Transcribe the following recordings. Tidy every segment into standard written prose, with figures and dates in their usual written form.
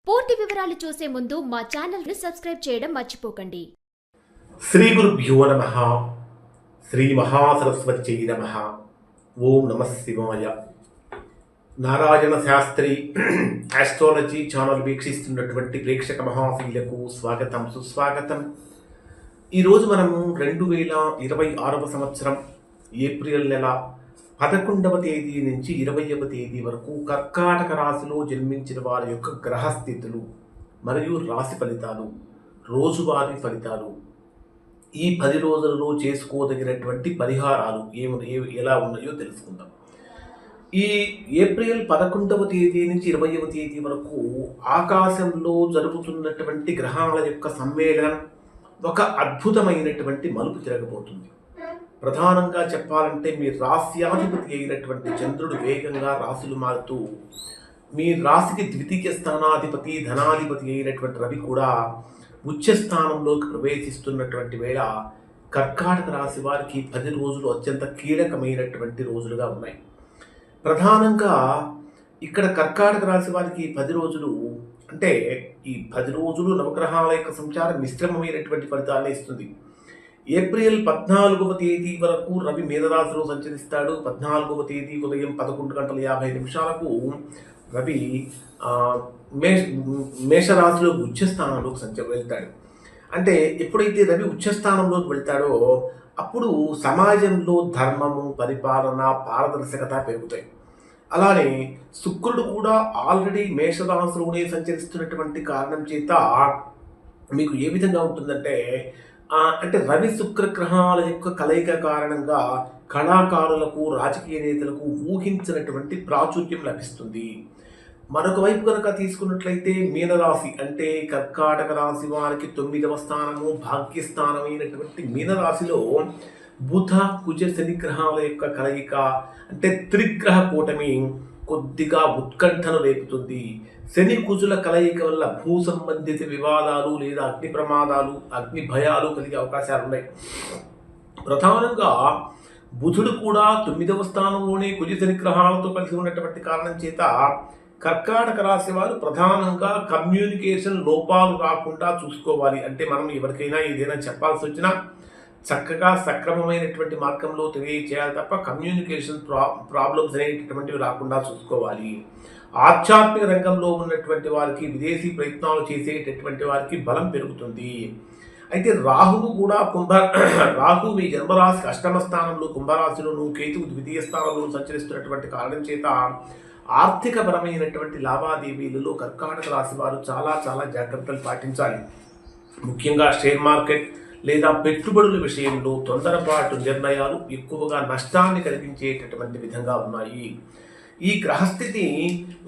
పూర్తి వివరాలు చూసే ముందు మా ఛానల్ ని సబ్స్క్రైబ్ చేయడం మర్చిపోకండి. శ్రీ గురుభ్యో నమః. శ్రీ మహాసరస్వతి నమః. ఓం నమః శివాయ. నారాయణ శాస్త్రి ఆస్ట్రాలజీ ఛానల్ వీక్షిస్తున్నటువంటి ప్రేక్షక మహాశీలకు స్వాగతం, సుస్వాగతం. ఈరోజు మనము 2026వ సంవత్సరం ఏప్రిల్ నెల 11వ తేదీ నుంచి 20వ తేదీ వరకు కర్కాటక రాశిలో జన్మించిన వారి యొక్క గ్రహస్థితులు మరియు రాశి ఫలితాలు, రోజువారీ ఫలితాలు, ఈ 10 రోజులలో చేసుకోదగినటువంటి పరిహారాలు ఎలా ఉన్నాయో తెలుసుకుందాం. ఈ ఏప్రిల్ 11వ తేదీ నుంచి 20వ తేదీ వరకు ఆకాశంలో జరుగుతున్నటువంటి గ్రహాల యొక్క సమ్మేళనం ఒక అద్భుతమైనటువంటి మలుపు తిరగబోతుంది. ప్రధానంగా చెప్పాలంటే మీ రాశ్యాధిపతి అయినటువంటి చంద్రుడు వేగంగా రాశులు మారుతూ మీ రాశికి ద్వితీయ స్థానాధిపతి ధనాధిపతి అయినటువంటి రవి కూడా ఉచ్చ స్థానంలోకి ప్రవేశిస్తున్నటువంటి వేళ కర్కాటక రాశి వారికి 10 రోజులు అత్యంత కీలకమైనటువంటి రోజులుగా ఉన్నాయి. ప్రధానంగా ఇక్కడ కర్కాటక రాశి వారికి 10 రోజులు అంటే ఈ 10 రోజులు నవగ్రహాల యొక్క సంచారం మిశ్రమమైనటువంటి ఫలితాన్ని ఇస్తుంది. ఏప్రిల్ 14వ తేదీ వరకు రవి మీనరాశిలో సంచరిస్తాడు. 14వ తేదీ ఉదయం 11:50 రవి మేషరాశిలో ఉచ్చస్థానంలోకి వెళ్తాడు. అంటే ఎప్పుడైతే రవి ఉచ్చస్థానంలోకి వెళ్తాడో అప్పుడు సమాజంలో ధర్మము, పరిపాలన, పారదర్శకత పెరుగుతాయి. అలానే శుక్రుడు కూడా ఆల్రెడీ మేషరాశిలోనే సంచరిస్తున్నటువంటి కారణం చేత మీకు ఏ విధంగా ఉంటుందంటే అంటే రవి శుక్ర గ్రహాల యొక్క కలయిక కారణంగా కళాకారులకు, రాజకీయ నేతలకు ఊహించినటువంటి ప్రాచుర్యం లభిస్తుంది. మరొక వైపు కనుక తీసుకున్నట్లయితే మీనరాశి అంటే కర్కాటక రాశి వారికి 9వ స్థానము భాగ్యస్థానమైనటువంటి మీనరాశిలో బుధ, కుజ, శని గ్రహాల యొక్క కలయిక అంటే త్రిగ్రహ కూటమి కొద్దిగా ఉత్కంఠను రేపుతుంది. శని కుజుల కలయిక వల్ల భూ సంబంధిత వివాదాలు లేదా అగ్ని ప్రమాదాలు, అగ్ని భయాలు కలిగే అవకాశాలు ఉన్నాయి. ప్రధానంగా బుధుడు కూడా 9వ స్థానంలోనే కుజ శని గ్రహాలతో కలిసి ఉన్నటువంటి కారణం చేత కర్కాటక రాశి వారు ప్రధానంగా కమ్యూనికేషన్ లోపాలు రాకుండా చూసుకోవాలి. అంటే మనం ఎవరికైనా ఏదైనా చెప్పాల్సి వచ్చినా చక్కగా సక్రమమైనటువంటి మార్గంలో తెలియచేయాలి తప్ప కమ్యూనికేషన్ ప్రాబ్లమ్స్ అనేటటువంటివి రాకుండా చూసుకోవాలి. ఆధ్యాత్మిక రంగంలో ఉన్నటువంటి వారికి, విదేశీ ప్రయత్నాలు చేసేటటువంటి వారికి బలం పెరుగుతుంది. అయితే రాహువు కూడా రాహు మీ జన్మరాశికి 8వ స్థానంలో కుంభరాశిలోను, కేతువు ద్వితీయ స్థానంలో సంచరిస్తున్నటువంటి కారణం చేత ఆర్థిక పరమైనటువంటి లావాదేవీలలో కర్కాటక రాశి వారు చాలా చాలా జాగ్రత్తలు పాటించాలి. ముఖ్యంగా షేర్ మార్కెట్ లేదా పెట్టుబడుల విషయంలో తొందరపాటు నిర్ణయాలు ఎక్కువగా నష్టాన్ని కలిగించేటటువంటి విధంగా ఉన్నాయి. ఈ గ్రహస్థితి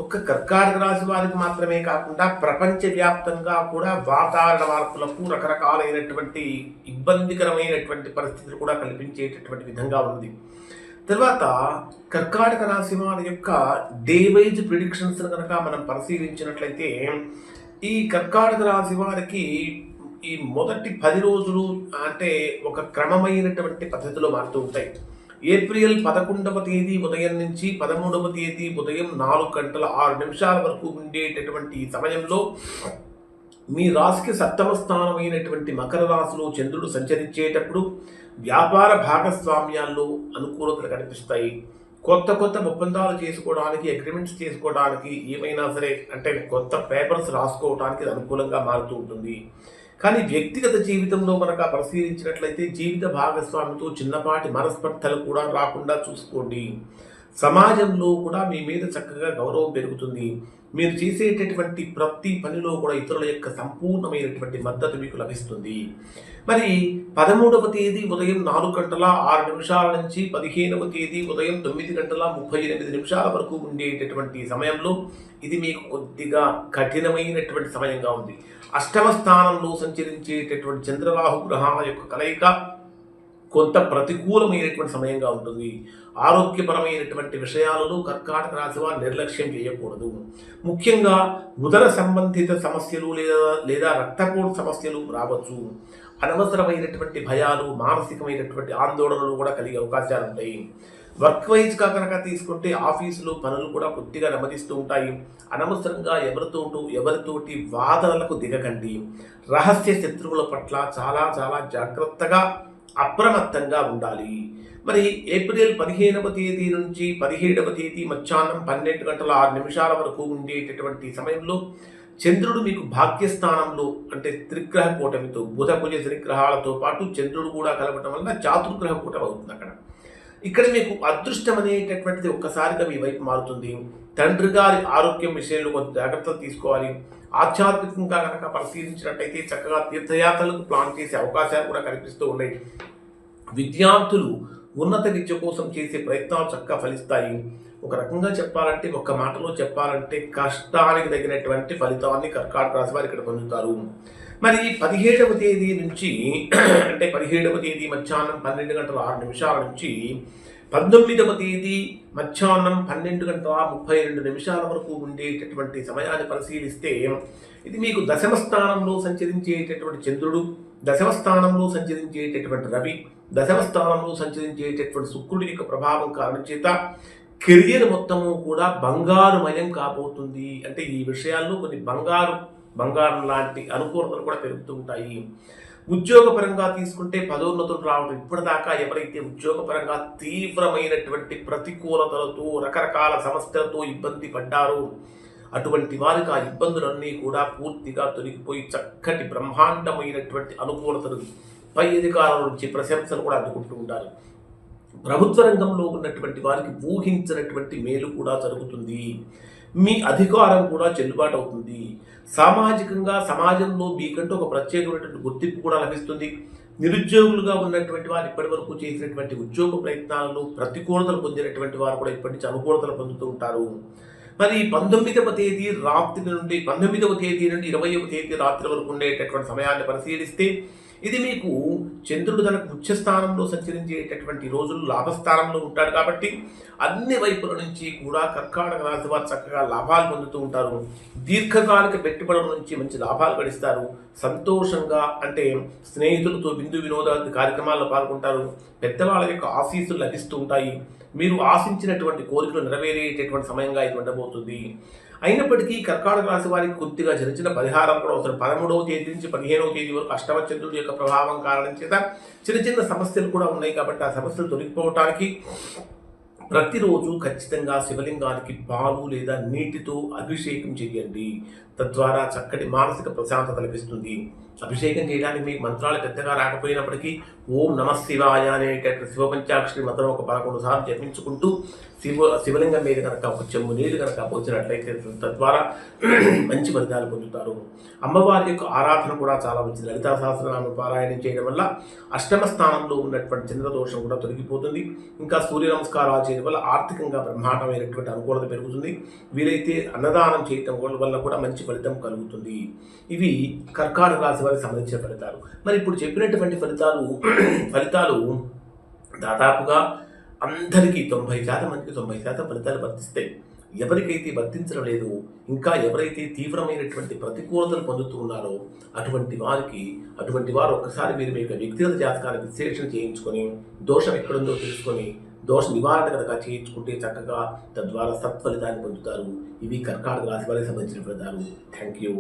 ఒక్క కర్కాటక రాశి వారికి మాత్రమే కాకుండా ప్రపంచవ్యాప్తంగా కూడా వాతావరణ మార్పులకు రకరకాలైనటువంటి ఇబ్బందికరమైనటువంటి పరిస్థితులు కూడా కల్పించేటటువంటి విధంగా ఉంది. తర్వాత కర్కాటక రాశి వారి యొక్క డే వైజ్ ప్రిడిక్షన్స్ కనుక మనం పరిశీలించినట్లయితే ఈ కర్కాటక రాశి వారికి ఈ మొదటి 10 రోజులు అంటే ఒక క్రమమైనటువంటి పద్ధతిలో మారుతూ ఉంటాయి. ఏప్రిల్ 11వ తేదీ ఉదయం నుంచి 13వ తేదీ ఉదయం 4:06 వరకు ఉండేటటువంటి సమయంలో మీ రాశికి 7వ స్థానమైనటువంటి మకర రాశిలో చంద్రుడు సంచరించేటప్పుడు వ్యాపార భాగస్వామ్యాల్లో అనుకూలతలు కనిపిస్తాయి. కొత్త ఒప్పందాలు చేసుకోవడానికి, అగ్రిమెంట్స్ చేసుకోవడానికి, ఏమైనా సరే అంటే కొత్త పేపర్స్ రాసుకోవడానికి అనుకూలంగా మారుతూ ఉంటుంది. కానీ వ్యక్తిగత జీవితంలో కనుక పరిశీలించినట్లయితే జీవిత భాగస్వామితో చిన్నపాటి మనస్పర్ధలు కూడా రాకుండా చూసుకోండి. సమాజంలో కూడా మీ మీద చక్కగా గౌరవం పెరుగుతుంది. మీరు చేసేటటువంటి ప్రతి పనిలో కూడా ఇతరుల యొక్క సంపూర్ణమైనటువంటి మద్దతు మీకు లభిస్తుంది. మరి 13వ తేదీ ఉదయం 4:06 నుంచి 15వ తేదీ ఉదయం 9:38 వరకు ఉండేటటువంటి సమయంలో ఇది మీకు కొద్దిగా కఠినమైనటువంటి సమయంగా ఉంది. 8వ స్థానంలో సంచరించేటటువంటి చంద్రరాహు గ్రహాల యొక్క కలయిక కొంత ప్రతికూలమైనటువంటి సమయంగా ఉంటుంది. ఆరోగ్యపరమైనటువంటి విషయాలలో కర్కాటక రాశి వారు నిర్లక్ష్యం చేయకూడదు. ముఖ్యంగా ఉదర సంబంధిత సమస్యలు లేదా రక్తపోటు సమస్యలు రావచ్చు. అనవసరమైనటువంటి భయాలు, మానసికమైనటువంటి ఆందోళనలు కూడా కలిగే అవకాశాలు ఉంటాయి. వర్క్ వైజ్గా కనుక తీసుకుంటే ఆఫీసులో పనులు కూడా కొద్దిగా నెమ్మదిస్తూ ఉంటాయి. అనవసరంగా ఎవరితోటి వాదనలకు దిగకండి. రహస్య శత్రువుల పట్ల చాలా చాలా జాగ్రత్తగా అప్రమత్తంగా ఉండాలి. మరి ఏప్రిల్ 15వ తేదీ నుంచి 17వ తేదీ మధ్యాహ్నం 12 గంటల 6 నిమిషాల వరకు ఉండేటటువంటి సమయంలో చంద్రుడు మీకు భాగ్యస్థానంలో అంటే త్రిగ్రహ కూటమితో బుధ కుజ త్రిగ్రహాలతో పాటు చంద్రుడు కూడా కలవటం వల్ల చాతుర్గ్రహ కూటమి అవుతుంది అక్కడ. ఇక్కడ మీకు అదృష్టం అనేటటువంటిది ఒక్కసారిగా మీ వైపు మారుతుంది. తండ్రి గారి ఆరోగ్యం విషయంలో కొంచెం జాగ్రత్తలు తీసుకోవాలి. ఆధ్యాత్మికంగా కనుక పరిశీలించినట్టయితే చక్కగా తీర్థయాత్రలకు ప్లాన్ చేసే అవకాశాలు కూడా కనిపిస్తూ ఉన్నాయి. విద్యార్థులు ఉన్నత విద్య కోసం చేసే ప్రయత్నాలు చక్కగా ఫలిస్తాయి. ఒక రకంగా చెప్పాలంటే, ఒక్క మాటలో చెప్పాలంటే కష్టానికి తగినటువంటి ఫలితాన్ని కర్కాటక రాశి వారు ఇక్కడ పొందుతారు. మరి 17వ తేదీ నుంచి అంటే 17వ తేదీ మధ్యాహ్నం 12 గంటల 6 నిమిషాల నుంచి 19వ తేదీ మధ్యాహ్నం 12 గంటల 32 నిమిషాల వరకు ఉండేటటువంటి సమయాన్ని పరిశీలిస్తే ఇది మీకు దశమ స్థానంలో సంచరించేటటువంటి చంద్రుడు, దశమ స్థానంలో సంచరించేటటువంటి రవి, దశమ స్థానంలో సంచరించేటటువంటి శుక్రుడి యొక్క ప్రభావం కారణం చేత కెరియర్ మొత్తము కూడా బంగారుమయం కాబోతుంది. అంటే ఈ విషయాల్లో కొన్ని బంగారం లాంటి అనుకూలతలు కూడా పెరుగుతూ ఉంటాయి. ఉద్యోగపరంగా తీసుకుంటే పదోన్నతులు రావడం, ఇప్పటిదాకా ఎవరైతే ఉద్యోగపరంగా తీవ్రమైనటువంటి ప్రతికూలతలతో రకరకాల సమస్యలతో ఇబ్బంది పడ్డారో అటువంటి వారికి ఆ ఇబ్బందులన్నీ కూడా పూర్తిగా తొలగిపోయి చక్కటి బ్రహ్మాండమైనటువంటి అనుకూలతలు, పై అధికారుల నుంచి ప్రశంసలు కూడా అందుకుంటూ ఉంటారు. ప్రభుత్వ రంగంలో ఉన్నటువంటి వారికి ఊహించినటువంటి మేలు కూడా జరుగుతుంది. మీ అధికారం కూడా చెల్లుబాటు అవుతుంది. సామాజికంగా సమాజంలో మీకంటూ ఒక ప్రత్యేకమైనటువంటి గుర్తింపు కూడా లభిస్తుంది. నిరుద్యోగులుగా ఉన్నటువంటి వారు ఇప్పటి వరకు చేసినటువంటి ఉద్యోగ ప్రయత్నాలలో ప్రతికూలతలు పొందినటువంటి వారు కూడా ఇప్పటి నుంచి అనుకూలతలు పొందుతూ ఉంటారు. మరి 19వ తేదీ నుండి 20వ తేదీ రాత్రి వరకు ఉండేటటువంటి సమయాన్ని పరిశీలిస్తే ఇది మీకు చంద్రుడు తనకు ముఖ్య స్థానంలో సంచరించేటటువంటి రోజులు లాభస్థానంలో ఉంటాడు కాబట్టి అన్ని వైపుల నుంచి కూడా కర్కాటక రాశి వారు చక్కగా లాభాలు పొందుతూ ఉంటారు. దీర్ఘకాలిక పెట్టుబడుల నుంచి మంచి లాభాలు గడిస్తారు. సంతోషంగా అంటే స్నేహితులతో విందు వినోదాది కార్యక్రమాల్లో పాల్గొంటారు. పెద్దవాళ్ళ యొక్క ఆశీస్సులు లభిస్తూ ఉంటాయి. మీరు ఆశించినటువంటి కోరికలు నెరవేరేటటువంటి సమయంగా ఇది ఉండబోతుంది. అయినప్పటికీ కర్కాటక రాశి వారికి కొద్దిగా చిన్న పరిహారం కూడా అవసరం. 13వ తేదీ నుంచి 15వ తేదీ వరకు అష్టమ చంద్రుడి యొక్క ప్రభావం కారణం చేత చిన్న సమస్యలు కూడా ఉన్నాయి కాబట్టి ఆ సమస్యలు తొలగిపోవటానికి ప్రతిరోజు ఖచ్చితంగా శివలింగానికి పాలు లేదా నీటితో అభిషేకం చేయండి. తద్వారా చక్కటి మానసిక ప్రశాంతత లభిస్తుంది. అభిషేకం చేయడానికి మీకు మంత్రాలు పెద్దగా రాకపోయినప్పటికీ ఓం నమ శివాయ అనేటటువంటి శివ పంచాక్షరి మంత్రం ఒక 11 సార్లు జపించుకుంటూ శివలింగం మీద కనుక ఒక చెంబు నీరు కనుక పోసినట్లయితే తద్వారా మంచి ఫలితాలు పొందుతారు. అమ్మవారి యొక్క ఆరాధన కూడా చాలా మంచిది. లలితా సహస్రనామ పారాయణం చేయడం వల్ల అష్టమ స్థానంలో ఉన్నటువంటి చంద్రదోషం కూడా తొలగిపోతుంది. ఇంకా సూర్య నమస్కారాలు చేయడం వల్ల ఆర్థికంగా బ్రహ్మాండమైనటువంటి అనుకూలత పెరుగుతుంది. వీలైతే అన్నదానం చేయటం వల్ల కూడా మంచి ఫలితం కలుగుతుంది. ఇవి కర్కాటక రాశి వారికి సంబంధించిన ఫలితాలు. మరి ఇప్పుడు చెప్పినటువంటి ఫలితాలు దాదాపుగా అందరికీ 90% మందికి 90% ఫలితాలు వర్తిస్తాయి. ఎవరికైతే వర్తించడం లేదు, ఇంకా ఎవరైతే తీవ్రమైనటువంటి ప్రతికూలతలు పొందుతూ ఉన్నారో అటువంటి వారు ఒక్కసారి మీరు మీ వ్యక్తిగత జాతకాన్ని విశ్లేషణ చేయించుకొని దోషం ఎక్కడుందో తెలుసుకొని దోష నివారణ కనుక చేయించుకుంటే చక్కగా తద్వారా సత్ఫలితాన్ని పొందుతారు. ఇవి కర్కాటక రాశి వారికి సంబంధించిన ఫలితాలు. Thank you.